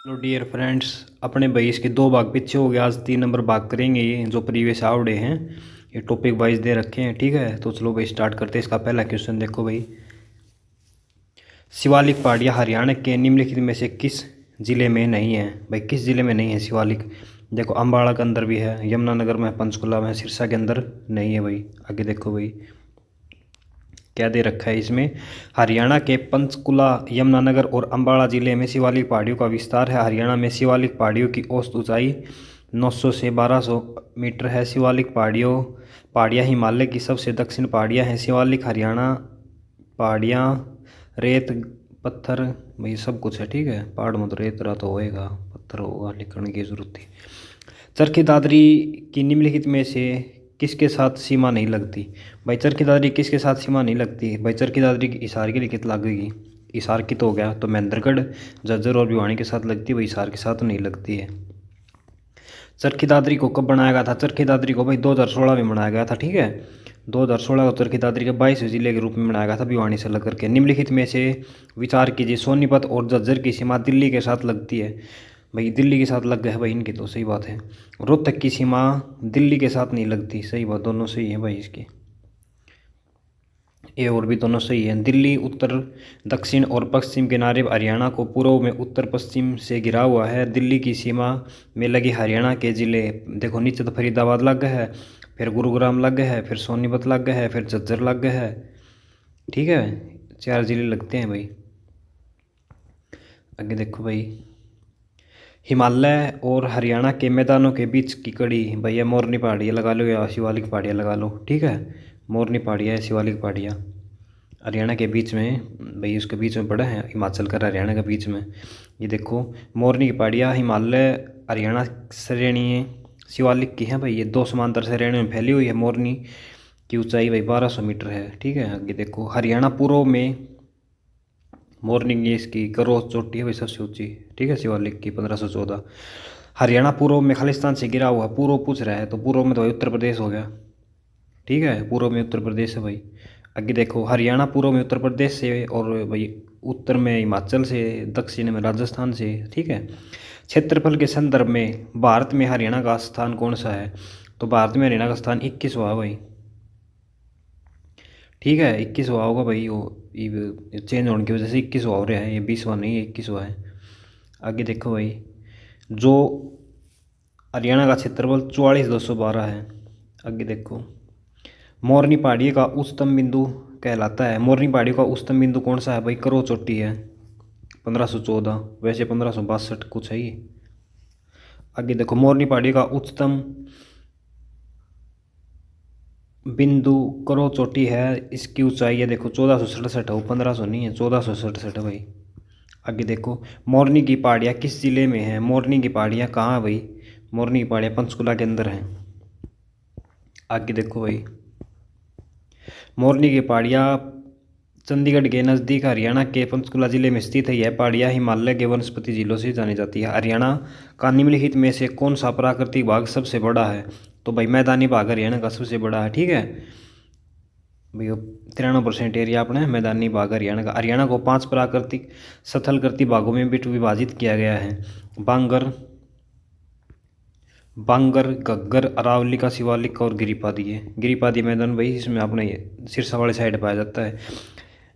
Hello dear friends, अपने भाई इसके दो भाग पीछे हो गया। आज 3 नंबर भाग करेंगे। ये जो प्रीवियस आवड़े हैं ये टॉपिक वाइज दे रखे हैं। ठीक है, तो चलो भाई स्टार्ट करते हैं। इसका पहला क्वेश्चन देखो भाई। शिवालिक पहाड़ियाँ हरियाणा के निम्नलिखित में से किस जिले में नहीं है? भाई किस जिले में नहीं है शिवालिक? देखो अम्बाड़ा के अंदर भी है, यमुनानगर में, पंचकुला में, सिरसा के अंदर नहीं है भाई। आगे देखो भाई क्या दे रखा है इसमें। हरियाणा के पंचकुला, यमुनानगर और अम्बाड़ा जिले में शिवालिक पहाड़ियों का विस्तार है। हरियाणा में शिवालिक पहाड़ियों की औसत ऊंचाई 900 से 1200 मीटर है। शिवालिक पहाड़ियाँ हिमालय की सबसे दक्षिण पहाड़ियाँ हैं। शिवालिक हरियाणा पहाड़ियाँ रेत पत्थर भाई सब कुछ है। ठीक है, पहाड़ में तो रेत रहा तो होएगा, पत्थर होगा, लिखने की जरूरत थी। चरखी दादरी की निम्नलिखित में से किसके साथ सीमा नहीं लगती? भाई चरखी दादरी किसके साथ सीमा नहीं लगती? भाई चरखी दादरी की हिसार के लिए कित लगेगी? हिसार की तो हो गया, तो महेंद्रगढ़, झज्जर और भिवानी के साथ लगती है भाई, हिसार के साथ नहीं लगती है। चरखी दादरी को कब बनाया गया था? चरखी दादरी को भाई 2016 में बनाया गया था। ठीक है, 2016 को चरखी दादरी के 22वें जिले के रूप में बनाया गया था, भिवानी से लग करके। निम्नलिखित में से विचार कीजिए। सोनीपत और झज्जर की सीमा दिल्ली के साथ लगती है। भाई दिल्ली के साथ लग गए है भाई इनकी, तो सही बात है। रोहतक की सीमा दिल्ली के साथ नहीं लगती, सही बात, दोनों सही है भाई इसकी। ये और भी दोनों सही है। दिल्ली उत्तर दक्षिण और पश्चिम किनारे हरियाणा को पूर्व में उत्तर पश्चिम से घिरा हुआ है। दिल्ली की सीमा में लगे हरियाणा के ज़िले देखो, नीचे तो फरीदाबाद लग गया है, फिर गुरुग्राम लग गया है, फिर सोनीपत लग गया है, फिर झज्जर लग गया है। ठीक है, 4 जिले लगते हैं भाई। आगे देखो भाई, हिमालय और हरियाणा के मैदानों के बीच की कड़ी, भैया मोरनी पहाड़ियाँ लगा लो या शिवालिक पहाड़ियाँ लगा लो। ठीक है, मोरनी पहाड़ियाँ है, शिवालिक पहाड़ियाँ हरियाणा के बीच में भाई, उसके बीच में पड़ा है हिमाचल का, हरियाणा के बीच में। ये देखो मोरनी की पहाड़ियाँ हिमालय हरियाणा श्रेणी शिवालिक की हैं भाई। ये 2 समांतर श्रेणियों में फैली हुई है। मोरनी की ऊंचाई भाई 1200 मीटर है। ठीक है, आगे देखो हरियाणा पूर्व में मोरनी की इसकी करो चोटी है भाई सबसे ऊंची। ठीक है, शिवालिक की 1514। हरियाणा पूर्व में खालिस्तान से घिरा हुआ, पूर्व पूछ रहा है तो पूर्व में तो भाई उत्तर प्रदेश हो गया। ठीक है, पूर्व में उत्तर प्रदेश है भाई। आगे देखो हरियाणा पूर्व में उत्तर प्रदेश से, और भाई उत्तर में हिमाचल से, दक्षिण में राजस्थान से। ठीक है, क्षेत्रफल के संदर्भ में भारत में हरियाणा का स्थान कौन सा है? तो भारत में हरियाणा का स्थान 21वां है भाई। ठीक है, 21वां होगा भाई। वो चेंज होने की वजह से 21वां हो रहा है, ये 20वां नहीं है, 21वां है। आगे देखो भाई, जो हरियाणा का क्षेत्रफल 44,212 है। आगे देखो मोरनी पहाड़ी का उच्चतम बिंदु कहलाता है। मोरनी पहाड़ी का उच्चतम बिंदु कौन सा है भाई? करो चोटी है, 1514, वैसे 1562 कुछ है ये। आगे देखो मोरनी पहाड़ी का उच्चतम बिंदु करो चोटी है, इसकी ऊंचाई है देखो 1467 है, 1500 नहीं है, 1467 है भाई। आगे देखो मोरनी की पहाड़ियाँ किस जिले में है? मोरनी की पहाड़ियाँ कहाँ है भाई? मोरनी की पहाड़ियाँ पंचकुला के अंदर हैं। आगे देखो भाई, मोरनी की पहाड़ियाँ चंडीगढ़ के नज़दीक हरियाणा के पंचकुला जिले में स्थित है। यह पहाड़ियाँ हिमालय के वनस्पति जिलों से जानी जाती है। हरियाणा का निम्नलिखित में से कौन सा प्राकृतिक भाग सबसे बड़ा है? तो भाई मैदानी भाग हरियाणा का सबसे बड़ा है। ठीक है भाई, 93% एरिया अपने मैदानी भाग हरियाणा का। हरियाणा को 5 प्राकृतिक स्थलकृति भागों में विभाजित किया गया है। बांगर, घग्गर, अरावली का, शिवालिक और गिरिपादी है। गिरिपादी मैदान भाई इसमें अपने सिरसा वाली साइड पाया जाता है।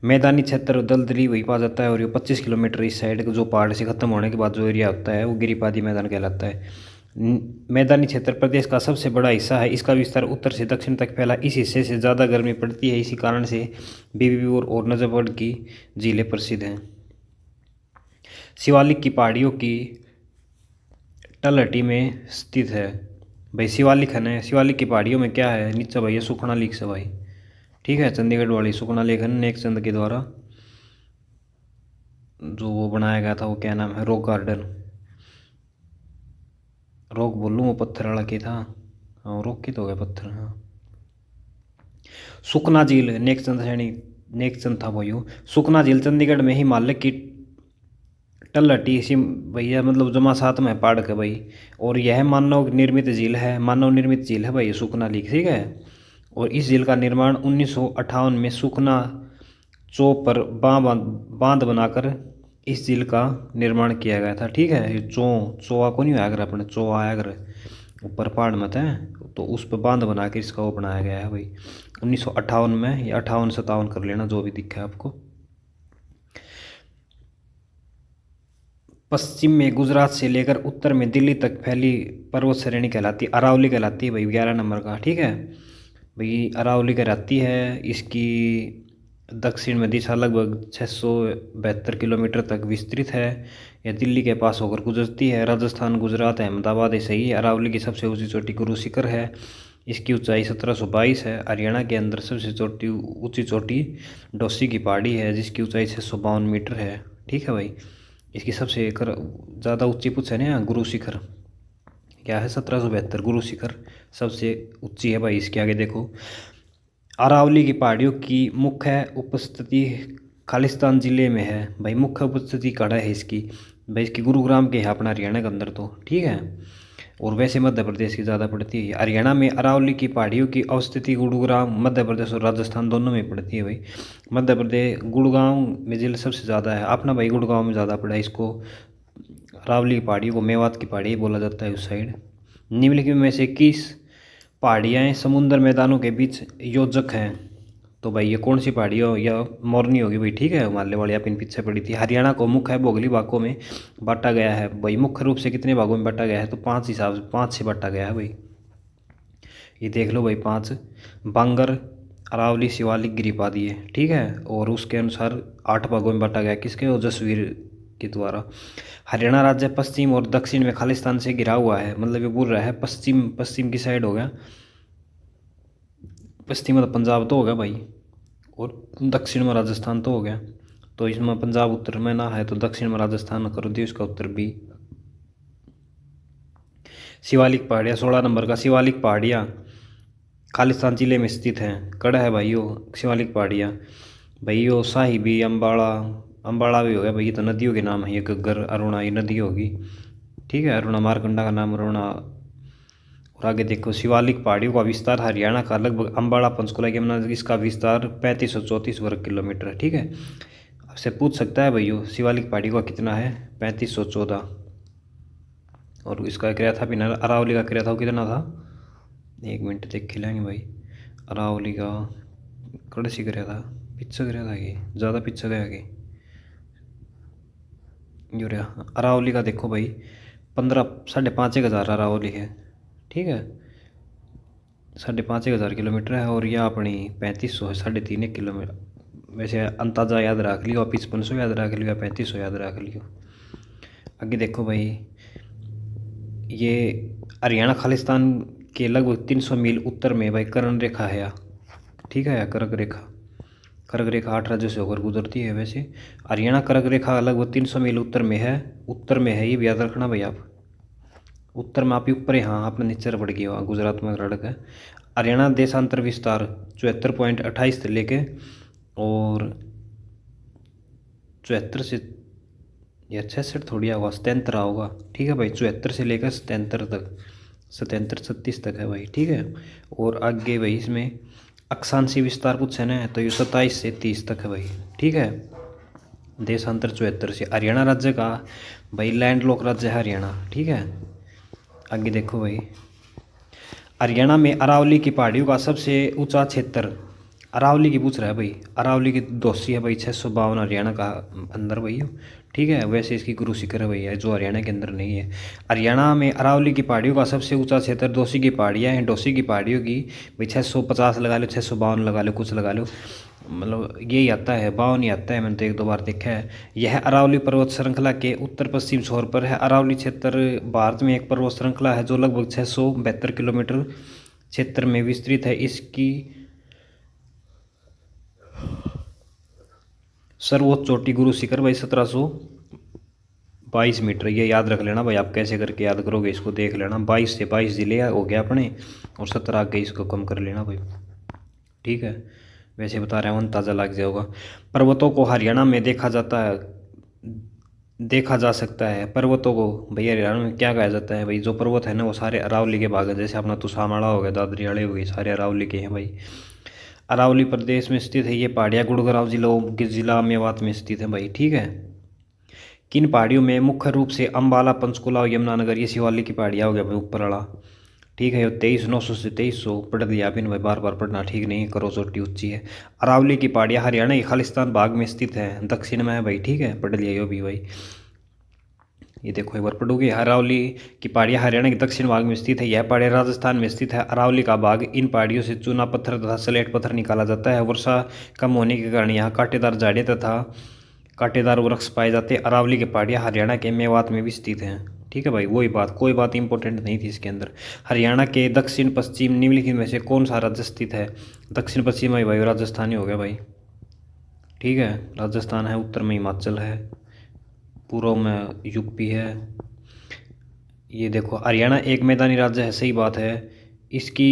मैदानी क्षेत्र दलदली वही पाया जाता है, और ये 25 किलोमीटर इस साइड जो पहाड़ से खत्म होने के बाद जो एरिया होता है वो गिरिपादी मैदान कहलाता है। मैदानी क्षेत्र प्रदेश का सबसे बड़ा हिस्सा है। इसका विस्तार उत्तर से दक्षिण तक फैला। इस हिस्से से ज़्यादा गर्मी पड़ती है, इसी कारण से बीबीपुर और नजफगढ़ की झीलें प्रसिद्ध हैं। शिवालिक की पहाड़ियों की तलहटी में स्थित है। भाई शिवालिक है ना, शिवालिक की पहाड़ियों में क्या है? नीचे भाई ये सुखना लेक से भाई। ठीक है, चंडीगढ़ वाली सुखना लेक है, नेकचंद के द्वारा जो वो बनाया गया था, वो क्या नाम है, रॉक गार्डन। रॉक बोलूँ, वो पत्थर वाला की था। हाँ रॉक की तो हो गया पत्थर। हाँ, सुखना झील नेकचंद श्रेणी, नेकचंद था भाई वो। सुखना झील चंडीगढ़ में हिमालय की तलहटी सी भैया, मतलब जमा सात में पहाड़ के भाई। और यह मानव निर्मित झील है, मानव निर्मित झील है भाई ये सुखना लेक। ठीक है, और इस झील का निर्माण 1958 में सुखना चौक पर बांध बनाकर इस झील का निर्माण किया गया था। ठीक है, ये चोआ को नहीं आया अगर अपने चोआ आया अगर ऊपर पहाड़ मत है तो उस पर बांध बना के इसका वो बनाया गया है भाई 1958 में, या 58-57 कर लेना जो भी दिखा है आपको। पश्चिम में गुजरात से लेकर उत्तर में दिल्ली तक फैली पर्वत श्रेणी कहलाती है, अरावली कहलाती है भाई 11 नंबर का। ठीक है भाई, अरावली कहलाती है। इसकी दक्षिण में दिशा लगभग 672 किलोमीटर तक विस्तृत है। यह दिल्ली के पास होकर गुजरती है। राजस्थान, गुजरात, अहमदाबाद ऐसे ही अरावली की सबसे ऊंची चोटी गुरु शिखर है। इसकी ऊंचाई 1722 है। हरियाणा के अंदर सबसे ऊंची चोटी डोसी की पहाड़ी है जिसकी ऊंचाई 652 मीटर है। ठीक है भाई, इसकी सबसे ज़्यादा ऊंची पूछ है ना गुरु शिखर, क्या है 1772 गुरु शिखर सबसे ऊंची है भाई। इसके आगे देखो, अरावली की पहाड़ियों की मुख्य उपस्थिति खालिस्तान जिले में है भाई। मुख्य उपस्थिति कड़ा है इसकी भाई, इसकी गुरुग्राम के है अपना हरियाणा के अंदर तो। ठीक है, और वैसे मध्य प्रदेश की ज़्यादा पड़ती है। हरियाणा में अरावली की पहाड़ियों की अवस्थिति गुरुग्राम, मध्य प्रदेश और राजस्थान दोनों में पड़ती है भाई। मध्य प्रदेश गुड़गांव में जिले सबसे ज़्यादा है अपना भाई, गुड़गांव में ज़्यादा पड़ा है। इसको अरावली की पहाड़ियों को मेवात की पहाड़ी बोला जाता है उस साइड। निम्नलिखित में से किस पहाड़ियाँ समुद्र मैदानों के बीच योजक हैं? तो भाई ये कौन सी पहाड़ी हो, या मोरनी होगी भाई। ठीक है, हिमालय वाली आप इन पीछे पड़ी थी। हरियाणा को मुख्य भौगोलिक भागों में बांटा गया है भाई। मुख्य रूप से कितने भागों में बांटा गया है? तो 5 हिसाब से 5 से बांटा गया है भाई। ये देख लो भाई 5, बांगर, अरावली, शिवालिक, गिरिपादी है। ठीक है, और उसके अनुसार 8 भागों में बांटा गया किसके, ओजस्वीर के द्वारा। हरियाणा राज्य पश्चिम और दक्षिण में खालिस्तान से घिरा हुआ है। मतलब ये बोल रहा है पश्चिम की साइड हो गया, पश्चिम में पंजाब तो हो गया भाई, और दक्षिण में राजस्थान तो हो गया। तो इसमें पंजाब उत्तर में ना है तो दक्षिण में राजस्थान कर दिया, इसका उत्तर बी। शिवालिक पहाड़ियाँ 16 नंबर का, शिवालिक पहाड़ियाँ खालिस्तान जिले में स्थित हैं। कड़ा है भाई यो शिवालिक पहाड़ियाँ भाई। यो साहिबी, अम्बाड़ा भी हो गया भाई। ये तो नदियों के नाम है, ये घग्गर, अरुणा, ये नदी होगी। ठीक है, अरुणा, मारकंडा का नाम अरुणा। और आगे देखो, शिवालिक पहाड़ियों का विस्तार हरियाणा का लगभग अम्बाड़ा, पंचकुला, यमुना, इसका विस्तार 3534 वर्ग किलोमीटर है। ठीक है, आपसे पूछ सकता है भैया शिवालिक पहाड़ी का कितना है, 3514। और इसका क्रिया था भी अरावली का क्रिया था कितना था, 1 मिनट देख के लेंगे भाई। अरावली का कड़े सी क्रिया था, पीछे क्रिया था कि ज़्यादा पीछे गया कि जो रहा। अरावली का देखो भाई 5,500 अरावली है। ठीक है, 5,500 किलोमीटर है, और यह अपनी 3500 है, 3.5 किलोमीटर। वैसे अंदाजा याद रख लियो, 5500 याद रख लियो, 3500 याद रख लियो। आगे देखो भाई, ये हरियाणा खालिस्तान के लगभग 300 मील उत्तर में भाई कर्ण रेखा है। ठीक है, कर्क रेखा 8 राज्यों से होकर गुजरती है। वैसे हरियाणा कर्क रेखा लगभग 300 मील उत्तर में है, ये भी याद रखना भाई आप। उत्तर में आप ही ऊपर है, हाँ आपने नीचे पड़ गया, गुजरात में रड़क है। हरियाणा देशांतर विस्तार 74.28 से लेके और 74 से, या 66 थोड़ी होगा, 77 होगा। ठीक है भाई, 74 से लेकर 77 तक, 37 तक है भाई। ठीक है, और आगे भाई इसमें अक्षांशीय विस्तार कुछ है ना, तो ये 27 से 30 तक है भाई। ठीक है, देशांतर 74 से। हरियाणा राज्य का भाई लैंड लॉक राज्य है हरियाणा। ठीक है, आगे देखो भाई, हरियाणा में अरावली की पहाड़ियों का सबसे ऊंचा क्षेत्र, अरावली की पूछ रहा है भाई, अरावली की दोषी है भाई 652 हरियाणा का अंदर भाई। ठीक है, वैसे इसकी गुरु शिखर है भैया जो हरियाणा के अंदर नहीं है। हरियाणा में अरावली की पहाड़ियों का सबसे ऊंचा क्षेत्र दोषी की पहाड़ियाँ हैं। दोषी की पहाड़ियों की भाई 650 लगा लो, 652 लगा लो, कुछ लगा लो, मतलब यही आता है, 52 ही आता है, मैंने तो 1-2 बार देखा है। यह अरावली पर्वत श्रृंखला के उत्तर पश्चिम छोर पर है। अरावली क्षेत्र भारत में एक पर्वत श्रृंखला है जो लगभग 672 किलोमीटर क्षेत्र में विस्तृत है। इसकी सर्वोच्च चोटी गुरु शिखर भाई 1722 मीटर। ये याद रख लेना भाई, आप कैसे करके याद करोगे इसको देख लेना। 22 से 22 जिले हो गया अपने, और 17 आगे इसको कम कर लेना भाई। ठीक है, वैसे बता रहे हैं अंदाजा लग जाएगा। पर्वतों को हरियाणा में देखा जा सकता है। पर्वतों को भैया हरियाणा में क्या कहा जाता है भाई, जो पर्वत है ना वो सारे अरावली के भाग हैं। जैसे अपना तुसामाड़ा हो गया, दादरी हो गई, सारे अरावली के हैं भाई। अरावली प्रदेश में स्थित है ये पहाड़ियाँ, गुड़गांव जिला मेवात में स्थित है भाई। ठीक है, किन पहाड़ियों में मुख्य रूप से अम्बाला, पंचकुला और यमुनानगर, ये शिवालिक की पहाड़ियाँ हो गया भाई ऊपर वाला। ठीक है, 23,900 से 2300 पढ़ दिया आपने भाई, बार बार पढ़ना ठीक नहीं है, करो चोटी ऊंची है। अरावली की पहाड़ियाँ हरियाणा के खालिस्तान भाग में स्थित है, दक्षिण में है भाई। ठीक है, पढ़ लिया ये भी भाई। ये देखो एक बार पढ़ोगे, अरावली की पहाड़ियाँ हरियाणा के दक्षिण भाग में स्थित है। यह पहाड़ियाँ राजस्थान में स्थित है। अरावली का भाग, इन पहाड़ियों से चूना पत्थर तथा स्लेट पत्थर निकाला जाता है। वर्षा कम होने के कारण यहाँ कांटेदार झाड़ियाँ तथा कांटेदार वृक्ष पाए जाते हैं। अरावली की पहाड़ियाँ हरियाणा के मेवात में भी स्थित हैं। ठीक है भाई, वही बात, कोई बात इंपॉर्टेंट नहीं थी इसके अंदर। हरियाणा के दक्षिण पश्चिम निम्नलिखित में से कौन सा राज्य स्थित है? दक्षिण पश्चिम में भाई राजस्थान ही हो गया भाई। ठीक है, राजस्थान है, उत्तर में हिमाचल है, पूर्व में यूपी है। ये देखो हरियाणा एक मैदानी राज्य है, सही बात है। इसकी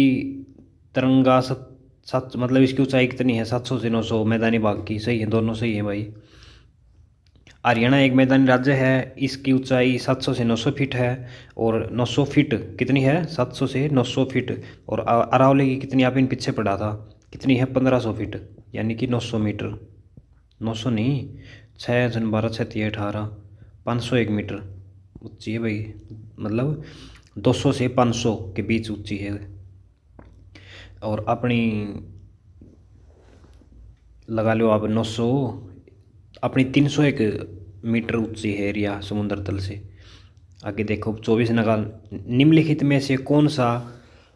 तरंगा सात मतलब इसकी ऊंचाई कितनी है? 700 से 900 मैदानी भाग की, सही है, दोनों सही है भाई। हरियाणा एक मैदानी राज्य है, इसकी ऊंचाई 700 से 900 फीट है। और 900 फीट कितनी है? 700 से 900 फीट। और अरावली की कितनी, आप इन पीछे पढ़ा था, कितनी है? 1500 फीट, यानी कि 900 मीटर। 900 नहीं, 6 जन 12 6 3 18, 501 मीटर ऊंची है भाई। मतलब 200 से 500 के बीच ऊंची है। और अपनी लगा लो आप 900, अपनी 301 मीटर ऊंची है एरिया समुद्र तल से। आगे देखो 24 नगर, निम्नलिखित में से कौन सा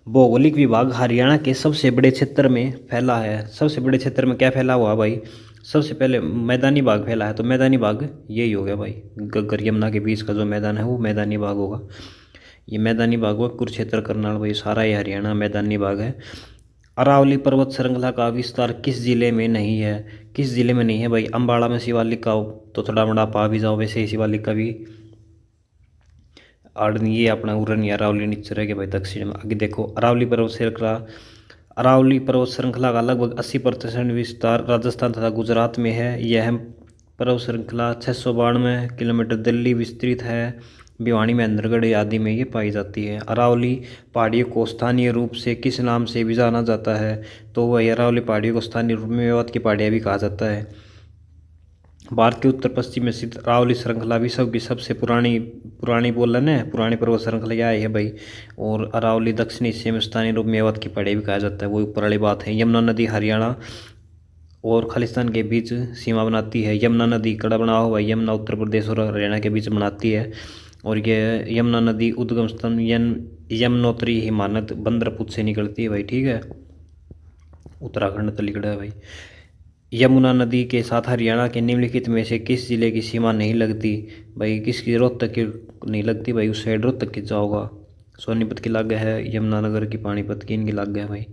भौगोलिक विभाग हरियाणा के सबसे बड़े क्षेत्र में फैला है? सबसे बड़े क्षेत्र में क्या फैला हुआ भाई? सबसे पहले मैदानी भाग फैला है, तो मैदानी भाग यही हो गया भाई। गग्गर यमुना के बीच का जो मैदान है वो मैदानी भाग होगा। ये मैदानी भाग हुआ, कुरुक्षेत्र करनाल भाई, सारा ये हरियाणा मैदानी भाग है। अरावली पर्वत श्रृंखला का विस्तार किस जिले में नहीं है? किस जिले में नहीं है भाई? अम्बाड़ा में शिवालिक का तो थोड़ा बड़ा पा भी जाओ, वैसे ही शिवालिक का भी आड़, ये अपना उड़न या अरावली नीचे रह गया भाई दक्षिण में। आगे देखो अरावली पर्वत श्रृंखला का लगभग 80% विस्तार राजस्थान तथा गुजरात में है। यह पर्वत श्रृंखला 692 किलोमीटर दिल्ली विस्तृत है। भिवानी, महेंद्रगढ़ आदि में ये पाई जाती है। अरावली पहाड़ियों को स्थानीय रूप से किस नाम से भी जाना जाता है? तो वही अरावली पहाड़ियों को स्थानीय रूप में मेवात की पहाड़ियाँ भी कहा जाता है। भारत के उत्तर पश्चिम में स्थित अरावली श्रृंखला विश्व की सबसे पुरानी पुरानी बोलन है, पुरानी पर्वत श्रृंखला यह है भाई। और अरावली दक्षिणी हिस्से में स्थानीय रूप में मेवात की पहाड़ियाँ भी कहा जाता है, वो ऊपर वाली बात है। यमुना नदी हरियाणा और खालिस्तान के बीच सीमा बनाती है। यमुना नदी कड़ा बना हुआ है, यमुना उत्तर प्रदेश और हरियाणा के बीच बनाती है। और ये यमुना नदी उद्गम स्थल यमुनोत्री हिमानत बंदरपुर से निकलती है भाई। ठीक है, उत्तराखंड तो लिखा है भाई। यमुना नदी के साथ हरियाणा के निम्नलिखित में से किस जिले की सीमा नहीं लगती भाई? किसकी? रोहतक की नहीं लगती भाई, उस साइड रोहतक की जाओगा। सोनीपत की लाग है, यमुनानगर की, पानीपत की, इनकी लाग है भाई।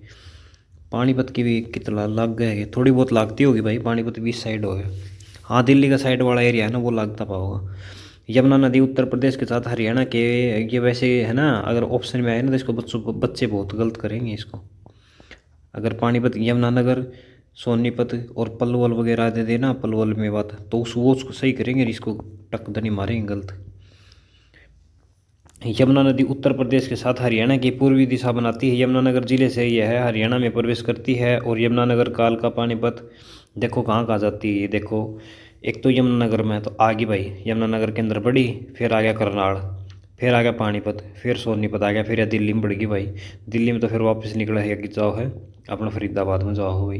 पानीपत की भी कितना लाग है? थोड़ी बहुत लागती होगी भाई, पानीपत भी इस साइड हो गया। हाँ, दिल्ली का साइड वाला एरिया है ना, वो लागता पाओगा। यमुना नदी उत्तर प्रदेश के साथ हरियाणा के, ये वैसे है ना, अगर ऑप्शन में आए ना तो इसको बच्चे बहुत गलत करेंगे इसको। अगर पानीपत, यमुनानगर, सोनीपत और पलवल वगैरह दे देना, पलवल में बात, तो वो उसको सही करेंगे, इसको टकदनी मारेंगे गलत। यमुना नदी उत्तर प्रदेश के साथ हरियाणा की पूर्वी दिशा बनाती है। यमुनानगर जिले से यह हरियाणा में प्रवेश करती है। और यमुनानगर, कालका, पानीपत देखो कहाँ कहाँ जाती है। ये देखो, एक तो यमुनानगर में तो आ गई भाई, यमुनानगर के अंदर बढ़ी, फिर आ गया करनाल, फिर आ गया पानीपत, फिर सोनीपत आ गया, फिर यह दिल्ली में बढ़ गई भाई। दिल्ली में तो फिर वापस निकला है कि जाओ है अपना फरीदाबाद में जाओ हो भाई।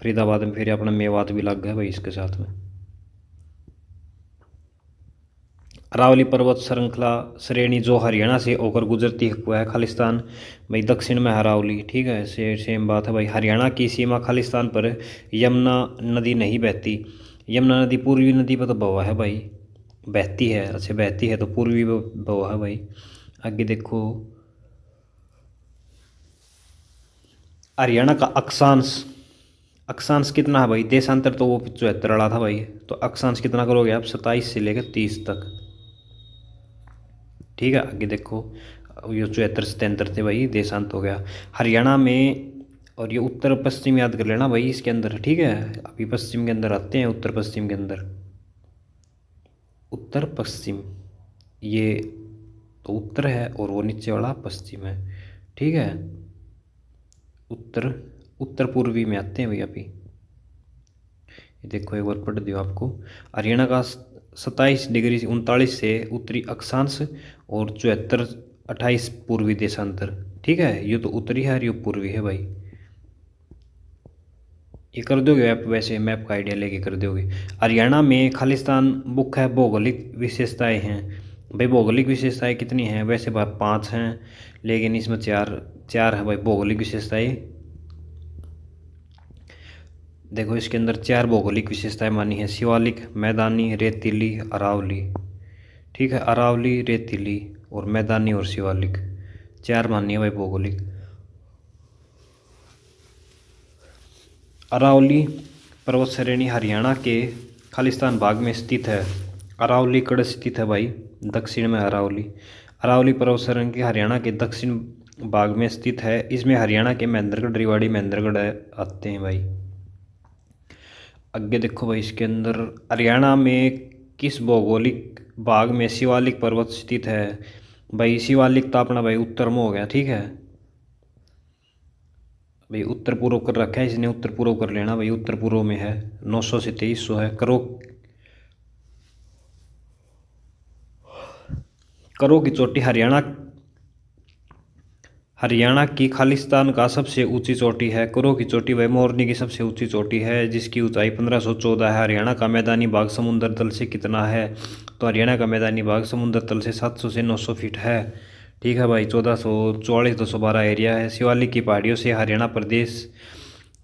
फरीदाबाद में फिर अपना मेवात भी लग गया भाई इसके साथ में। अरावली पर्वत श्रृंखला श्रेणी जो हरियाणा से होकर गुजरती है वह है खालिस्तान भाई, दक्षिण में अरावली। ठीक है, सेम बात है भाई। हरियाणा की सीमा खालिस्तान पर यमुना नदी नहीं बहती। यमुना नदी पूर्वी नदी पर तो बहा है भाई, बहती है, अच्छा बहती है तो पूर्वी बहा है भाई। आगे देखो, हरियाणा का अक्षांश, अक्षांश कितना है भाई? देशांतर तो वो 74 रहा था भाई, तो अक्षांश कितना करोगे आप? 27 से लेकर 30 तक। ठीक है, आगे देखो, ये 74 से 73 थे भाई, देशांत हो गया हरियाणा में। और ये उत्तर पश्चिम याद कर लेना भाई इसके अंदर। ठीक है, अभी पश्चिम के अंदर आते हैं, उत्तर पश्चिम के अंदर। उत्तर पश्चिम, ये तो उत्तर है और वो नीचे वाला पश्चिम है। ठीक है, उत्तर उत्तर पूर्वी में आते हैं भाई अभी। ये देखो एक बार पढ़ दियो आपको। हरियाणा का 27 डिग्री 39 से उत्तरी अक्षांश और 74 28 पूर्वी देशांतर। ठीक है, ये तो उत्तरी है और ये पूर्वी है भाई। ये कर दोगे आप, वैसे मैप का आइडिया लेके कर दोगे। हरियाणा में खालिस्तान मुख्य भौगोलिक विशेषताएं हैं। भाई भौगोलिक विशेषताएं कितनी हैं? वैसे भाई 5 हैं, लेकिन इसमें चार चार है भाई भौगोलिक विशेषताएं। देखो इसके अंदर 4 भौगोलिक विशेषताएं मानी है: शिवालिक, मैदानी, रेतीली, अरावली। ठीक है, अरावली, रेतीली और मैदानी और शिवालिक 4 मानी है भाई भौगोलिक। अरावली पर्वत श्रेणी हरियाणा के खालिस्तान भाग में स्थित है। अरावली कड़ स्थित है भाई, दक्षिण में अरावली। अरावली पर्वत श्रेणी हरियाणा के दक्षिण भाग में स्थित है। इसमें हरियाणा के महेंद्रगढ़, रेवाड़ी, महेंद्रगढ़ आते हैं भाई। आगे देखो भाई, इसके अंदर हरियाणा में किस भौगोलिक भाग में शिवालिक पर्वत स्थित है? भाई शिवालिक तो अपना भाई उत्तर में हो गया। ठीक है भाई, उत्तर पूर्व कर रखा है इसने, उत्तर पूर्व कर लेना भाई। उत्तर पूर्व में है, 900 से 2300 है। करो करो की चोटी हरियाणा की खालिस्तान का सबसे ऊंची चोटी है। करो की चोटी वह मोरनी की सबसे ऊंची चोटी है, जिसकी ऊंचाई 1514 है। हरियाणा का मैदानी भाग समुद्र तल से कितना है? तो हरियाणा का मैदानी भाग समुद्र तल से 700 से 900 फीट है। ठीक है भाई, 1444-212 एरिया है। शिवालिक की पहाड़ियों से हरियाणा प्रदेश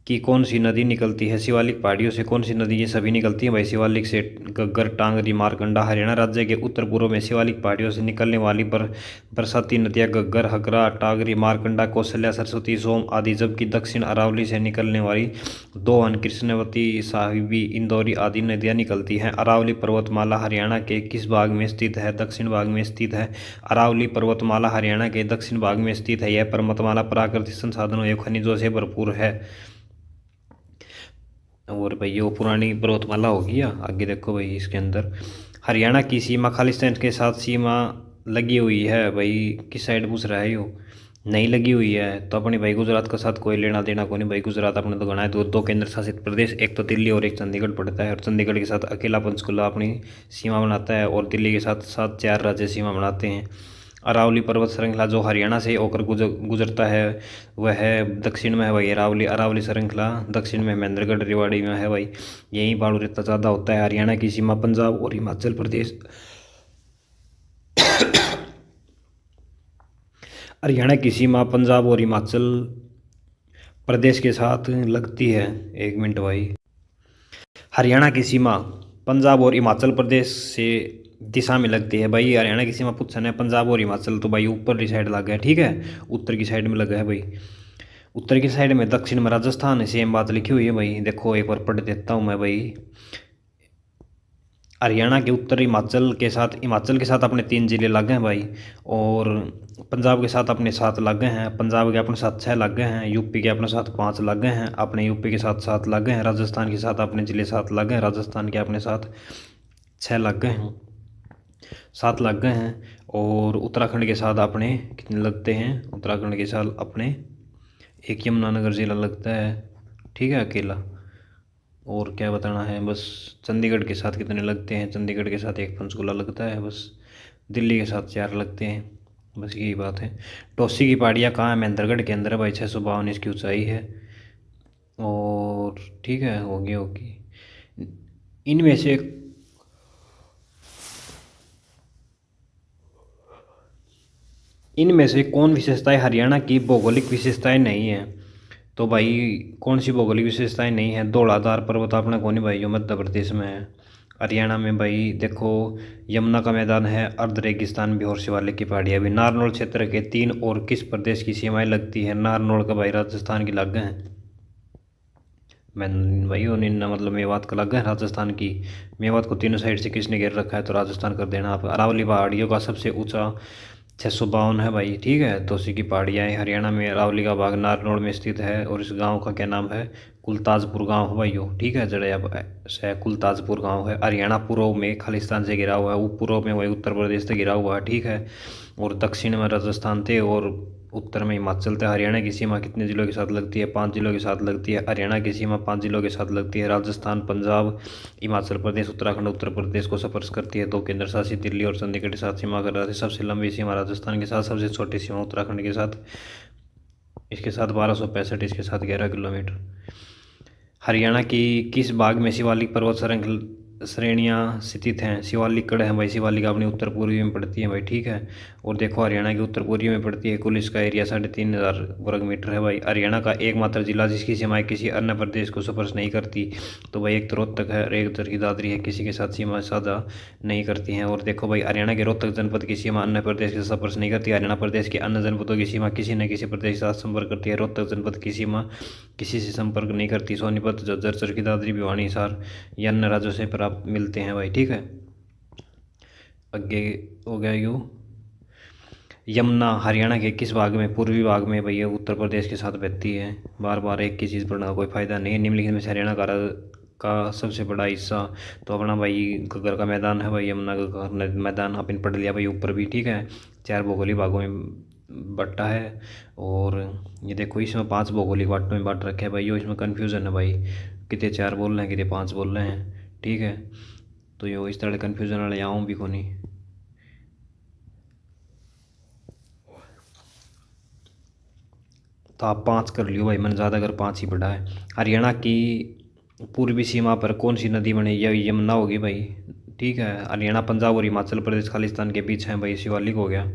की कौन सी नदी निकलती है? शिवालिक पहाड़ियों से कौन सी नदी? ये सभी निकलती हैं भाई। शिवालिक से गग्गर, टांगरी, मारकंडा। हरियाणा राज्य के उत्तर पूर्व में शिवालिक पहाड़ियों से निकलने वाली बरसाती नदियाँ गग्गर, हगरा, टांगरी, मारकंडा, कौशल्या, सरस्वती, सोम आदि, जबकि दक्षिण अरावली से निकलने वाली दोहन, कृष्णवती, साहिबी, इंदौरी आदि नदियाँ निकलती हैं। अरावली पर्वतमाला हरियाणा के किस भाग में स्थित है? दक्षिण भाग में स्थित है। अरावली पर्वतमाला हरियाणा के दक्षिण भाग में स्थित है। यह पर्वतमाला प्राकृतिक संसाधनों एवं खनिजों से भरपूर है। और भाई ये वो पुरानी पर्वतमाला होगी। आगे देखो भाई, इसके अंदर हरियाणा की सीमा खालिस्तान के साथ सीमा लगी हुई है। भाई किस साइड पूछ रहा है यो? नहीं लगी हुई है तो अपने भाई गुजरात के साथ कोई लेना देना कोई नहीं भाई। गुजरात अपने तो गणा है दो केंद्र शासित प्रदेश, एक तो दिल्ली और एक चंडीगढ़ पड़ता है। और चंडीगढ़ के साथ अकेला पंचकुला अपनी सीमा बनाता है, और दिल्ली के साथ साथ 4 राज्य सीमा बनाते हैं। अरावली पर्वत श्रृंखला जो हरियाणा से होकर गुजरता है वह है दक्षिण में है भाई। अरावली श्रृंखला दक्षिण में महेंद्रगढ़, रेवाड़ी में है भाई। यहीं बालू रेता ज़्यादा होता है। हरियाणा की सीमा पंजाब और हिमाचल प्रदेश हरियाणा की सीमा पंजाब और हिमाचल प्रदेश के साथ लगती है। 1 मिनट भाई। हरियाणा की सीमा पंजाब और हिमाचल प्रदेश से दिशा में लगती है भाई। हरियाणा की सीमा पूछना है पंजाब और हिमाचल तो भाई ऊपर की साइड लगा है। ठीक है, उत्तर की साइड में लगा है भाई। उत्तर की साइड में दक्षिण में राजस्थान है, सेम बात लिखी हुई है भाई। देखो एक बार पढ़ देता हूँ मैं भाई। हरियाणा के उत्तर हिमाचल के साथ अपने 3 जिले लगे हैं भाई। और पंजाब के साथ अपने 7 लगे हैं। पंजाब के अपने साथ 6 लगे हैं। यूपी के अपने साथ 5 लगे हैं। अपने यूपी के साथ 7 लगे हैं। राजस्थान के साथ अपने जिले 7 लगे हैं। राजस्थान के अपने साथ 6 लगे हैं, 7 लग गए हैं। और उत्तराखंड के साथ अपने कितने लगते हैं? उत्तराखंड के साथ अपने एक यमुनानगर जिला लगता है। ठीक है, अकेला। और क्या बताना है? बस चंडीगढ़ के साथ कितने लगते हैं? चंडीगढ़ के साथ एक पंचकुला लगता है बस। दिल्ली के साथ 4 लगते हैं, बस यही बात है। टोसी की पहाड़ियाँ कहाँ है? महेंद्रगढ़ के अंदर है भाई। 652 इसकी ऊंचाई है। और ठीक है, होगी इनमें से कौन विशेषताएं हरियाणा की भौगोलिक विशेषताएं नहीं हैं? तो भाई कौन सी भौगोलिक विशेषताएं नहीं है? धौलाधार पर्वत अपना कौन है भाई, जो मध्य प्रदेश में है। हरियाणा में भाई देखो यमुना का मैदान है, अर्ध रेगिस्तान भी और शिवालिक की पहाड़ियाँ भी। नारनौल क्षेत्र के 3 और किस प्रदेश की सीमाएं लगती है? नारनौल का भाई राजस्थान की लग है। मैं भाई उन्हें मतलब मेवात का लग है राजस्थान की। मेवात को तीनों साइड से किसने घेर रखा है? तो राजस्थान कर देना आप। अरावली पहाड़ियों का सबसे ऊंचा 652 है भाई। ठीक है, तोसी की पहाड़ियाँ हरियाणा में। अरावली का बाग नारनौल में स्थित है। और इस गांव का क्या नाम है? कुलताजपुर गांव है भाई यो। ठीक है, जड़िया से कुलताजपुर गांव है। हरियाणा पूर्व में खालिस्तान से घिरा हुआ है, वो पूर्व में वही उत्तर प्रदेश से घिरा हुआ है। ठीक है, और दक्षिण में राजस्थान थे और उत्तर में हिमाचल है। हरियाणा की सीमा कितने जिलों के साथ लगती है? 5 जिलों के साथ लगती है। हरियाणा की सीमा 5 जिलों के साथ लगती है। राजस्थान, पंजाब, हिमाचल प्रदेश, उत्तराखंड, उत्तर प्रदेश को स्पर्श करती है। 2 केंद्र शासित दिल्ली और चंडीगढ़ के साथ सीमा कर रहा है। सबसे लंबी सीमा राजस्थान के साथ, सबसे छोटी सीमा उत्तराखंड के साथ। इसके साथ 1265, इसके साथ 11 किलोमीटर। हरियाणा की किस भाग में शिवालिक पर्वत श्रेणियाँ स्थित हैं? शिवालिक कड़ है भाई, शिवालिक अपनी उत्तर पूर्वी में पड़ती है भाई, ठीक है। और देखो हरियाणा की उत्तर पूर्वी में पड़ती है। कुल इसका एरिया 3500 वर्ग मीटर है भाई। हरियाणा का एकमात्र जिला जिसकी सीमाएं किसी अन्य प्रदेश को स्पर्श नहीं करती, तो भाई एक तो रोहतक है और एक चरखी दादरी है, किसी के साथ सीमा साझा नहीं करती हैं। और देखो भाई हरियाणा के रोहतक जनपद की सीमा अन्य प्रदेश के साथ स्पर्श नहीं करती। हरियाणा प्रदेश के अन्य जनपदों की सीमा किसी न किसी प्रदेश के साथ संपर्क करती है। रोहतक जनपद की सीमा किसी से संपर्क नहीं करती। सोनीपत, झज्जर, चरखी दादरी, भिवानी, हिसार ये अन्य राज्यों से प्राप्त मिलते हैं भाई, ठीक है। आगे हो गया यू। यमुना हरियाणा के किस भाग में? पूर्वी भाग में भाई, ये उत्तर प्रदेश के साथ बहती है। बार बार एक ही चीज़ पढ़ने का कोई फ़ायदा नहीं है। निम्नलिखित में से हरियाणा का सबसे बड़ा हिस्सा तो अपना भाई घग्गर का मैदान है भाई, यमुना घग्गर मैदान अपन पढ़ लिया भाई ऊपर भी, ठीक है। 4 भौगोलिक भागों में बट्टा है। और ये देखो इसमें 5 भौगोलिक बांटों में बांट रखे है भाई, यो इसमें कन्फ्यूज़न है भाई, कितने 4 बोल रहे हैं कितने 5 बोल रहे हैं, ठीक है। तो यो इस तरह कन्फ्यूज़न वाले यहाँ भी को नहीं। तो आप 5 कर लियो भाई, मैंने ज़्यादा कर 5 ही पढ़ा है। हरियाणा की पूर्वी सीमा पर कौन सी नदी बनी? यह यमुना होगी भाई, ठीक है। हरियाणा, पंजाब और हिमाचल प्रदेश खालिस्तान के बीच है भाई, शिवालिक हो गया।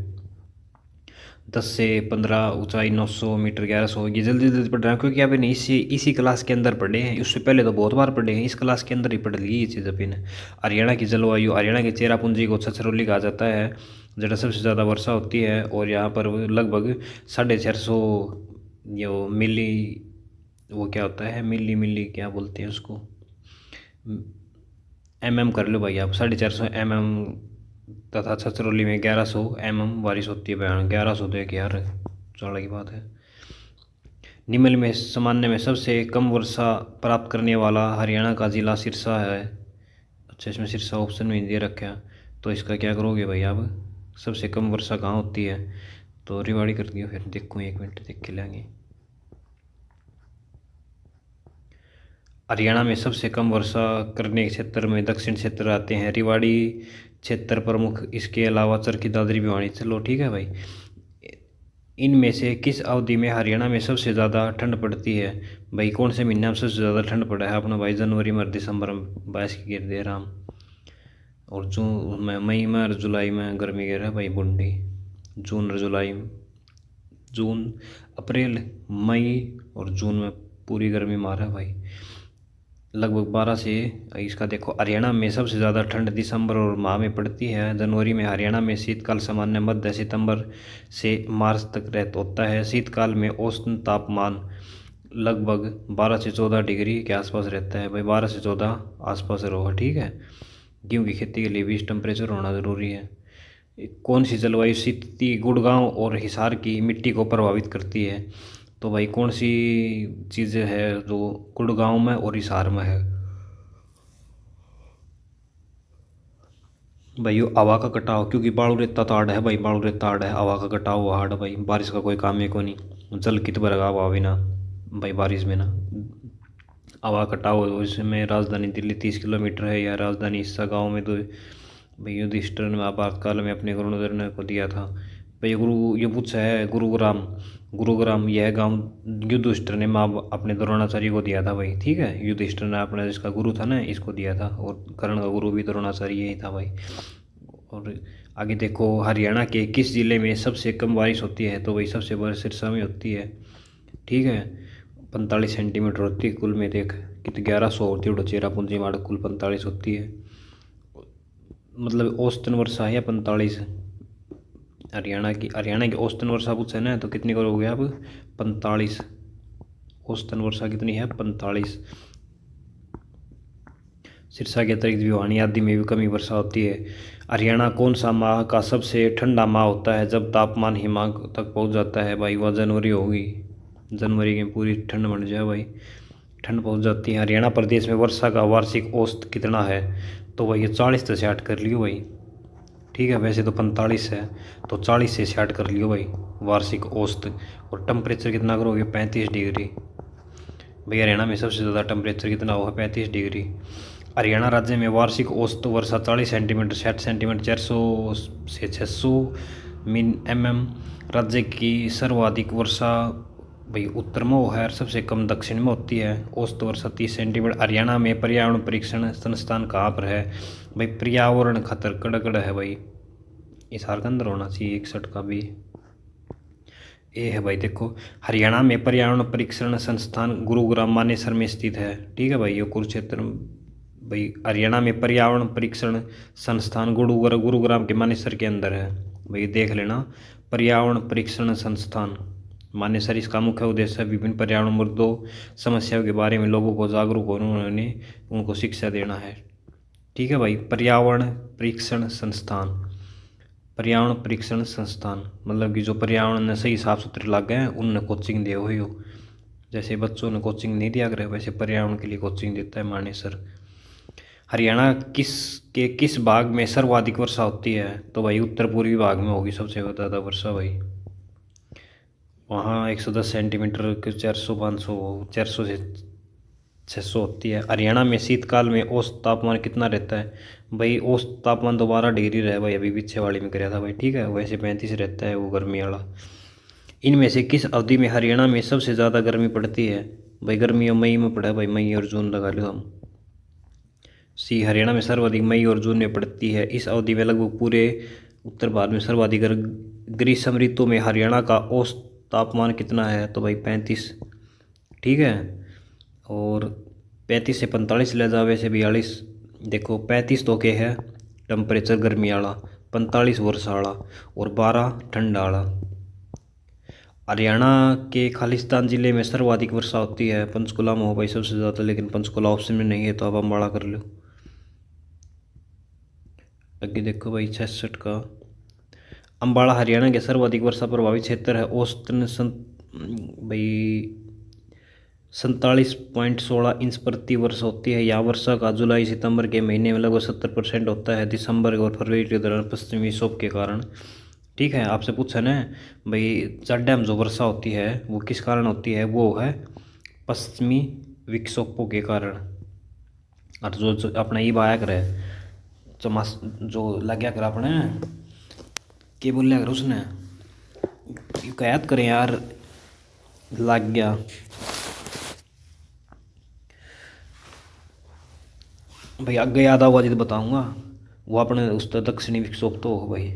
10 से 15 ऊंचाई 900 मीटर 1100। ये जल्दी जल्दी पढ़ रहा हूँ क्योंकि अभी इसी क्लास के अंदर पढ़े हैं, उससे पहले तो बहुत बार पढ़े हैं, इस क्लास के अंदर ही पढ़ ली ये चीज़ अभी ने। हरियाणा की जलवायु, हरियाणा की चेरापूंजी को छछरौली कहा जाता है, जहाँ सबसे ज़्यादा वर्षा होती है। और यहाँ पर लगभग 450 जो मिली, वो क्या होता है, मिली क्या बोलते हैं उसको, कर लो भाई आप, 450 तथा छछरौली में 1100 बारिश होती है बयान। 1100 तो एक यार चौड़ा की बात है। निम्न में सामान्य में सबसे कम वर्षा प्राप्त करने वाला हरियाणा का जिला सिरसा है। अच्छा, इसमें सिरसा ऑप्शन में दे रखा, तो इसका क्या करोगे भाई आप? सबसे कम वर्षा कहाँ होती है? तो रेवाड़ी कर दियो, फिर देखो 1 मिनट देख के लेंगे। हरियाणा में सबसे कम वर्षा करने के क्षेत्र में दक्षिण क्षेत्र आते हैं। रेवाड़ी क्षेत्र प्रमुख, इसके अलावा चरखी दादरी भिवानी। चलो ठीक है भाई। इनमें से किस अवधि में हरियाणा में सबसे ज़्यादा ठंड पड़ती है? भाई कौन से महीने में सबसे ज़्यादा ठंड पड़ा है अपना? भाई जनवरी में, दिसंबर में 22 की गिर दे रहा हूँ। और जून में, मई में और जुलाई में गर्मी गिर है भाई बूंदी। जून और जुलाई, जून, अप्रैल, मई और जून में पूरी गर्मी मारा है भाई, लगभग 12 से। इसका देखो हरियाणा में सबसे ज़्यादा ठंड दिसंबर और माह में पड़ती है। जनवरी में हरियाणा में शीतकाल सामान्य मध्य सितंबर से मार्च तक रहता होता है। शीतकाल में औसतन तापमान लगभग 12 से 14 डिग्री के आसपास रहता है भाई, 12 से 14 आसपास रहोगा, ठीक है। गेहूँ की खेती के लिए भी इस टेम्परेचर होना ज़रूरी है। कौन सी जलवायु स्थिति गुड़गांव और हिसार की मिट्टी को प्रभावित करती है? तो भाई कौन सी चीज़ें है जो गुड़गांव में और हिसार में है? भाई यो हवा का कटाव, क्योंकि बालू रेता ताड़ है भाई, बालू रेता ताड़ है, हवा का कटाव हुआ हाड़ भाई, बारिश का कोई काम है को नहीं। जल कित भरेगा हवा भी ना भाई बारिश में ना, हवा कटाव हो। इसमें राजधानी दिल्ली 30 किलोमीटर है, या राजधानी हिस्सा गाँव में तो भाई युधिष्ठिर ने आपातकाल में अपने गुरुनदर को दिया था भाई। ये पूछा है गुरुग्राम, गुरुग्राम यह गांव युधिष्ठिर ने माँ अपने द्रोणाचार्य को दिया था भाई, ठीक है। युधिष्ठिर ने अपना जिसका गुरु था ना इसको दिया था, और कर्ण का गुरु भी द्रोणाचार्य यही था भाई। और आगे देखो हरियाणा के किस जिले में सबसे कम बारिश होती है? तो भाई सबसे बड़ी सिरसा में होती है, ठीक है। 45 सेंटीमीटर होती है कुल में, देख कितने 1100 होती है, चेरापूंजी माड़ कुल 45 होती है, मतलब औसतन वर्षा है 45। हरियाणा की औसतन वर्षा पूछा है ना, तो कितनी करोगे आप? 45। औसतन वर्षा कितनी है? 45। सिरसा के अतिरिक्त भिवानी आदि में भी कमी वर्षा होती है। हरियाणा कौन सा माह का सबसे ठंडा माह होता है जब तापमान हिमांक तक पहुंच जाता है? भाई वह जनवरी होगी, जनवरी की पूरी ठंड बढ़ जाए भाई, ठंड पहुंच जाती है। हरियाणा प्रदेश में वर्षा का वार्षिक औसत कितना है? तो भाई ये 40 से 60 कर लियो भाई, ठीक है। वैसे तो 45 है, तो 40 से स्टार्ट कर लियो भाई वार्षिक औसत। और टेम्परेचर कितना करोगे, 35 डिग्री। भाई हरियाणा में सबसे ज़्यादा टेम्परेचर कितना हुआ, 35 डिग्री। हरियाणा राज्य में वार्षिक औसत वर्षा 40 सेंटीमीटर 60 सेंटीमीटर 400 से 600 मिन mm। राज्य की सर्वाधिक वर्षा भाई उत्तर में है और सबसे कम दक्षिण में होती है। औसत वर्षा 30 सेंटीमीटर। हरियाणा में पर्यावरण परीक्षण संस्थान कहाँ पर है भाई, पर्यावरण खतर कड़कड़ है भाई, इस हार के अंदर होना चाहिए 61 का भी। ये है भाई, देखो हरियाणा में पर्यावरण परीक्षण संस्थान गुरुग्राम मानेसर में स्थित है। ठीक है भाई, ये कुरुक्षेत्र भाई हरियाणा में पर्यावरण परीक्षण संस्थान गुरुग्राम के मानेसर के अंदर है भाई, देख लेना। पर्यावरण परीक्षण संस्थान मानेसर, इसका मुख्य उद्देश्य विभिन्न पर्यावरण मुद्दों समस्याओं के बारे में लोगों को जागरूक होने उनको शिक्षा देना है। ठीक है भाई, पर्यावरण परीक्षण संस्थान, पर्यावरण परीक्षण संस्थान मतलब कि जो पर्यावरण ने सही साफ सुथरे लागे हैं उनने कोचिंग दिए हुई हो। जैसे बच्चों ने कोचिंग नहीं दिया करे, वैसे पर्यावरण के लिए कोचिंग देता है मानेसर। हरियाणा किस भाग में सर्वाधिक वर्षा होती है, तो भाई उत्तर पूर्वी भाग में होगी सबसे ज़्यादा वर्षा भाई। वहाँ 110 सेंटीमीटर के 400 से 600 होती है। हरियाणा में शीतकाल में औसत तापमान कितना रहता है भाई, औसत तापमान तो 12 डिग्री रहा भाई, अभी पीछे वाली में कराया था भाई। ठीक है, वैसे 35 रहता है वो गर्मी वाला। इनमें से किस अवधि में हरियाणा में सबसे ज़्यादा गर्मी पड़ती है भाई, गर्मियों मई में पड़ा है भाई, मई और जून लगा लो हम। सी, हरियाणा में सर्वाधिक मई और जून में पड़ती है। इस अवधि में लगभग पूरे उत्तर भारत में सर्वाधिक ग्रीष्म ऋतु में हरियाणा का औसत तापमान कितना है, तो भाई 35। ठीक है, और 35 से 45 ले जावे से 42। देखो 35 तो क्या है टेम्परेचर गर्मी वाला, 45 वर्षा वाला और 12 ठंडा वाला। हरियाणा के खालिस्तान जिले में सर्वाधिक वर्षा होती है, पंचकुला में हो भाई सबसे ज़्यादा, लेकिन पंचकुला ऑप्शन में नहीं है तो आप अम्बाड़ा कर लो। आगे देखो भाई 66 का, अम्बाड़ा हरियाणा के सर्वाधिक वर्षा प्रभावित क्षेत्र है। औसतन भाई 47.16 इंच प्रति वर्ष होती है। यहाँ वर्षा का जुलाई सितंबर के महीने में लगभग 70% होता है, दिसंबर और फरवरी के दौरान पश्चिमी विक्षोभ के कारण। ठीक है, आपसे पूछा ना भाई चड्डा में जो वर्षा होती है वो किस कारण होती है, वो है पश्चिमी विक्षोभों के कारण। और जो अपना ये आया करे चमास जो लग गया कर अपने के बोल लिया कर उसने याद करें यार, लग गया भाई, आगे याद आऊगा जी बताऊंगा। वो अपने उस दक्षिणी विक्षोभ तो हो भाई,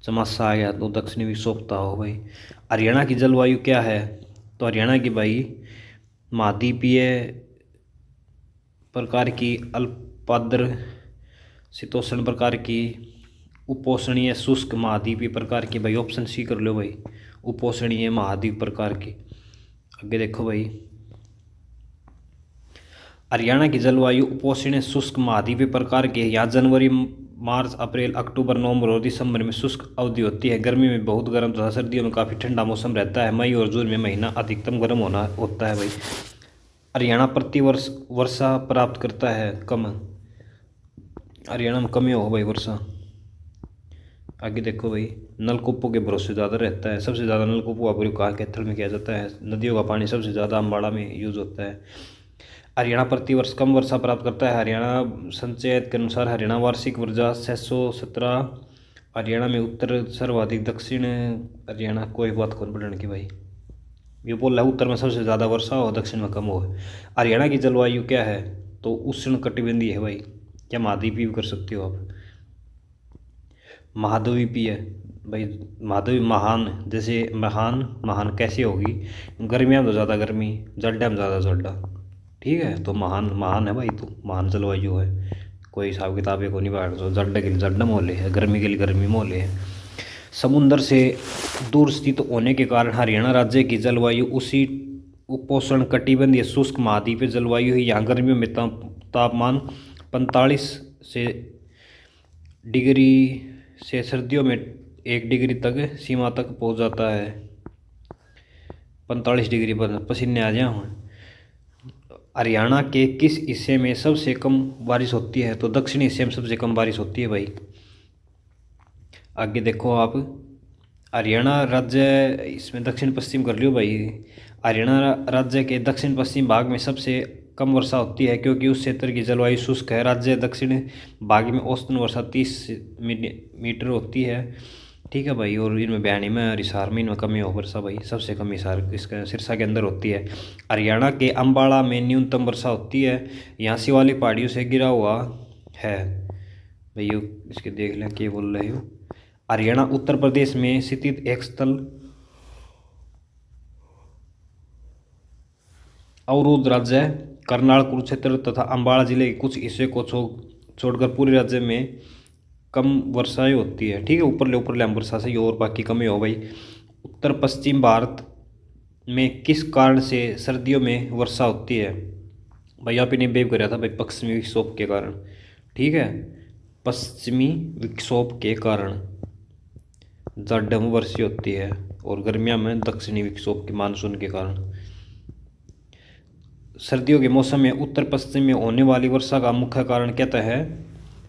चमासा आ गया तो दक्षिणी विक्षोभ हो भाई। हरियाणा की जलवायु क्या है, तो हरियाणा की भाई महाद्वीपीय प्रकार की, अल्पाद्र शीतोष्ण प्रकार की, उपोष्णीय शुष्क महाद्वीपीय प्रकार की। भाई ऑप्शन सी कर लो भाई, उपोष्णीय महाद्वीप प्रकार की। आगे देखो भाई, हरियाणा की जलवायु उपोष्णीय शुष्क महाद्वीपीय प्रकार की है। यहाँ जनवरी मार्च अप्रैल अक्टूबर नवंबर और दिसंबर में शुष्क अवधि होती है। गर्मी में बहुत गर्म तथा सर्दियों में काफ़ी ठंडा मौसम रहता है। मई और जून में महीना अधिकतम गर्म होता है भाई। हरियाणा प्रति वर्ष वर्षा प्राप्त करता है कम, हरियाणा में कमी हो भाई वर्षा। आगे देखो भाई, नलकूपों के भरोसे ज़्यादा रहता है। सबसे ज़्यादा नलकूपों का प्रयोग कहाँ कैथल में किया जाता है। नदियों का पानी सबसे ज़्यादा अम्बाड़ा में यूज होता है। हरियाणा प्रतिवर्ष कम वर्षा प्राप्त करता है। हरियाणा संचयत के अनुसार हरियाणा वार्षिक वर्षा 617। हरियाणा में उत्तर सर्वाधिक, दक्षिण हरियाणा कोई बात कौन बढ़ने की भाई, ये बोल रहा है उत्तर में सबसे ज़्यादा वर्षा हो दक्षिण में कम हो। हरियाणा की जलवायु क्या है, तो उष्ण कटिबंधीय है भाई, क्या महाद्वीपीय भी कर सकते हो आप, महाद्वीपीय भाई। महाद्वीप महान, जैसे महान कैसे होगी, गर्मियाँ में तो ज़्यादा गर्मी, जड्डा में ज़्यादा जड्डा। ठीक है, तो महान है भाई, तो महान जलवायु है, कोई हिसाब किताब को नहीं बाहर। तो जड्डे के लिए जड्डा मोहल्ले है, गर्मी के लिए गर्मी मोहल्ले है। समुद्र से दूर स्थित होने के कारण हरियाणा राज्य की जलवायु उसी उपोष्ण कटिबंधीय शुष्क महाद्वीपीय जलवायु है। यहाँ गर्मियों में तापमान 45 से डिग्री से सर्दियों में 1 डिग्री तक सीमा तक पहुँच जाता है। 45 डिग्री पर पसीने आ जाए। हरियाणा के किस हिस्से में सबसे कम बारिश होती है, तो दक्षिणी हिस्से में सबसे कम बारिश होती है भाई। आगे देखो आप, हरियाणा राज्य, इसमें दक्षिण पश्चिम कर लियो भाई। हरियाणा राज्य के दक्षिण पश्चिम भाग में सबसे कम वर्षा होती है क्योंकि उस क्षेत्र की जलवायु शुष्क है। राज्य दक्षिण भाग में औसतन वर्षा 30 मीटर होती है। ठीक है भाई। और इनमें बयानी में और हिसार में इनमें कमी हो वर्षा भाई, सबसे कम हिसार इसका सिरसा के अंदर होती है। हरियाणा के अम्बाला में न्यूनतम वर्षा होती है। यहाँ शिवालिक पहाड़ियों से गिरा हुआ है भाई। इसके देख लें क्या बोल रहे हो। हरियाणा उत्तर प्रदेश में स्थित एक स्थल अवरोध राज्य है। करनाल, कुरुक्षेत्र तथा अम्बाला जिले के कुछ हिस्से को छोड़कर पूरे राज्य में कम वर्षाएं होती है। ठीक है, ऊपर ले हम वर्षा से ही और बाकी कमी हो भाई। उत्तर पश्चिम भारत में किस कारण से सर्दियों में वर्षा होती है भाई? आप इन्हें बेव कराया था भाई, पश्चिमी विक्षोभ के कारण। ठीक है, पश्चिमी विक्षोभ के कारण जाड्य में वर्षा होती है और गर्मियों में दक्षिणी विक्षोभ के मानसून के कारण। सर्दियों के मौसम में उत्तर पश्चिम में होने वाली वर्षा का मुख्य कारण कहता है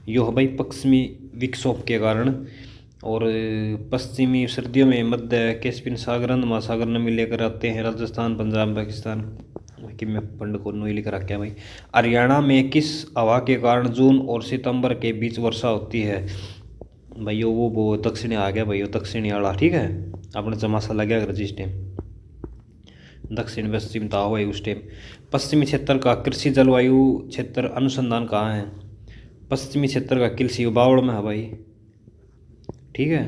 यो है भाई पश्चिमी विक्षोभ के कारण। और पश्चिमी सर्दियों में मध्य कैस्पियन सागर, अंध महासागर नमी लेकर आते हैं। राजस्थान, पंजाब, पाकिस्तान कि मैं पंड को नोई लिख रखा है भाई। हरियाणा में किस हवा के कारण जून और सितंबर के बीच वर्षा होती है भाई? वो दक्षिणी आ गया भाई, वो दक्षिणी वाला। ठीक है, अपने चमासा लगा कर जिस टाइम दक्षिण पश्चिम था हुआ उस टाइम। पश्चिमी क्षेत्र का कृषि जलवायु क्षेत्र अनुसंधान कहाँ है? पश्चिमी क्षेत्र का कृषि बावड़ में है भाई। ठीक है,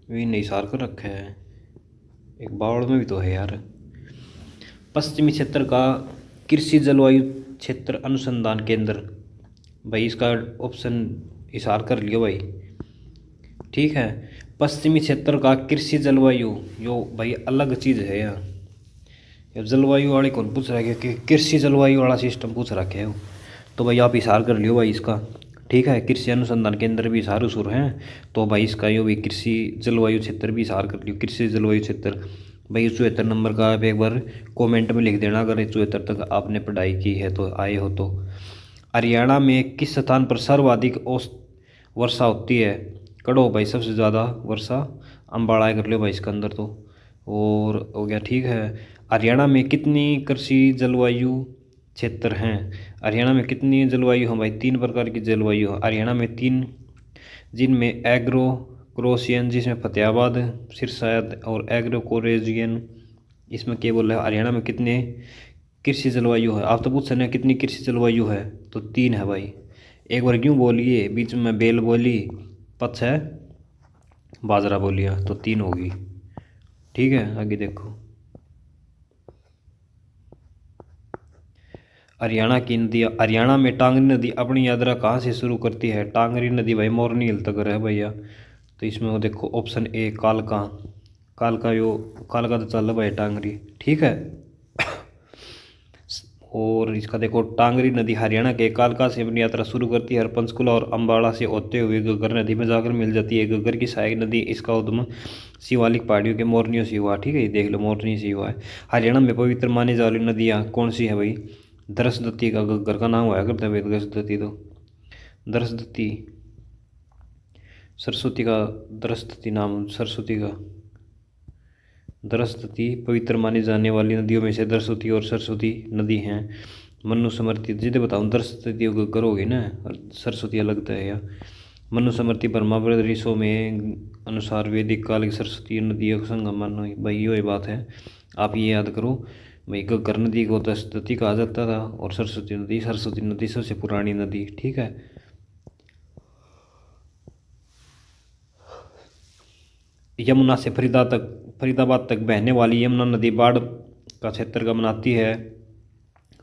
वी नहीं सार कर रखा है, एक बावड़ में भी तो है यार। पश्चिमी क्षेत्र का कृषि जलवायु क्षेत्र अनुसंधान केंद्र भाई, इसका ऑप्शन इशार कर लियो भाई। ठीक है, पश्चिमी क्षेत्र का कृषि जलवायु यो भाई अलग चीज़ है यार। ये जलवायु वाले कौन पूछ रहा है कि कृषि जलवायु वाला सिस्टम पूछ रखे हो, तो भाई आप इशार कर लियो भाई इसका। ठीक है, कृषि अनुसंधान केंद्र भी इशार उसूर हैं, तो भाई इसका यो भी कृषि जलवायु क्षेत्र भी इशार कर लियो, कृषि जलवायु क्षेत्र भाई। 74 नंबर का आप एक बार कमेंट में लिख देना अगर 74 तक आपने पढ़ाई की है तो, आए हो तो। हरियाणा में किस स्थान पर सर्वाधिक औसत वर्षा होती है? कड़ो भाई सबसे ज़्यादा वर्षा अम्बाड़ा कर लो भाई इसके अंदर तो, और हो गया। ठीक है, हरियाणा में कितनी कृषि जलवायु क्षेत्र हैं? हरियाणा में कितनी जलवायु हैं भाई? 3 प्रकार की जलवायु है हरियाणा में, 3, जिनमें एग्रो क्रोशियन जिसमें फतेहाबाद, सिरसा और एग्रो कोरेजियन इसमें क्या बोल रहा है? हरियाणा में कितने कृषि जलवायु है? आप तो पूछ सकते हैं कितनी कृषि जलवायु है, तो 3 है भाई। एक बार क्यों बोलिए, बीच में बेल बोली, पक्ष है बाजरा बोलिया, तो 3 होगी। ठीक है, आगे देखो। हरियाणा की नदियाँ, हरियाणा में टांगरी नदी अपनी यात्रा कहाँ से शुरू करती है? टांगरी नदी भाई मोरनी हिल तक है भैया। तो इसमें वो देखो ऑप्शन ए कालका, कालका यो कालका तो चल भाई टांगरी। ठीक है, और इसका देखो टांगरी नदी हरियाणा के कालका से अपनी यात्रा शुरू करती है और पंचकुला और अम्बाड़ा से होते हुए घग्गर नदी में जाकर मिल जाती है। घग्गर की सहायक नदी, इसका उद्गम शिवालिक पहाड़ियों के मोरनियों से हुआ। ठीक है, ये देख लो मोरनी से हुआ है। हरियाणा में पवित्र मानी जाने वाली नदियाँ कौन सी है भाई? दरसदत्ती का घग्गर का नाम हुआ करता है दरसदत्ती, तो दरसदत्ती, सरस्वती का दरसदत्ती नाम, सरस्वती का दरसदत्ती पवित्र मानी जाने वाली नदियों में से दरसवती और सरस्वती नदी हैं। मनुस्मृति जिसे बताऊँ, दरसदत्ती घग्गर होगी ना और सरस्वती अलग तो है या। मनुस्मृति ब्रह्मावर्त ऋषियों में अनुसार वैदिक काल की सरस्वती नदी का संगम मानो भाई, ये बात है, आप ये याद करो भाई। घग्गर नदी को दरसदत्ती कहा जाता था और सरस्वती नदी सबसे पुरानी नदी। ठीक है, यमुना से फरीदाबाद तक बहने वाली यमुना नदी बाढ़ का क्षेत्र का बनाती है।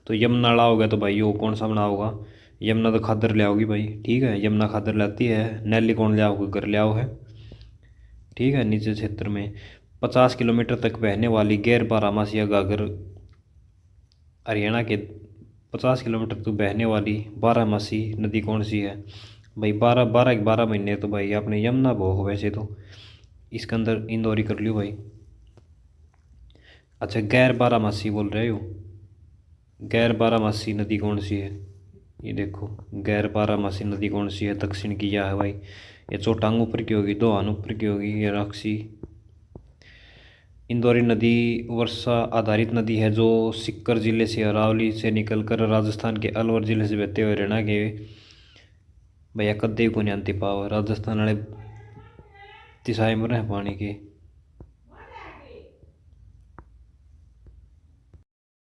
तो यमुना ला होगा तो भाई वो कौन सा बना होगा? यमुना तो खादर ले आओगी भाई। ठीक है, यमुना खादर लाती है। नैली कौन ले आओगे? घर ले आओ है। ठीक है, नीचे क्षेत्र में 50 किलोमीटर तक बहने वाली गैर बारहमासी घाघर, हरियाणा के 50 किलोमीटर तक बहने वाली बारहमासी नदी कौन सी है भाई? 12 महीने तो भाई आपने यमुना बो हो वैसे तो, इसके अंदर इंदौरी कर लियो भाई। अच्छा, गैर बारहमासी बोल रहे हो, गैर बारहमासी नदी कौन सी है? ये देखो गैर बारामासी नदी कौन सी है, दक्षिण की यह है भाई। ये चोटांग ऊपर की होगी, दोहान ऊपर की होगी, ये राक्षी। इंदौरी नदी वर्षा आधारित नदी है जो सीकर जिले से अरावली से निकलकर राजस्थान के अलवर जिले से बहते हुए हरियाणा के भैया कद्दे को नहीं आती पाव राजस्थान वाले तिसाए में रहे पानी के।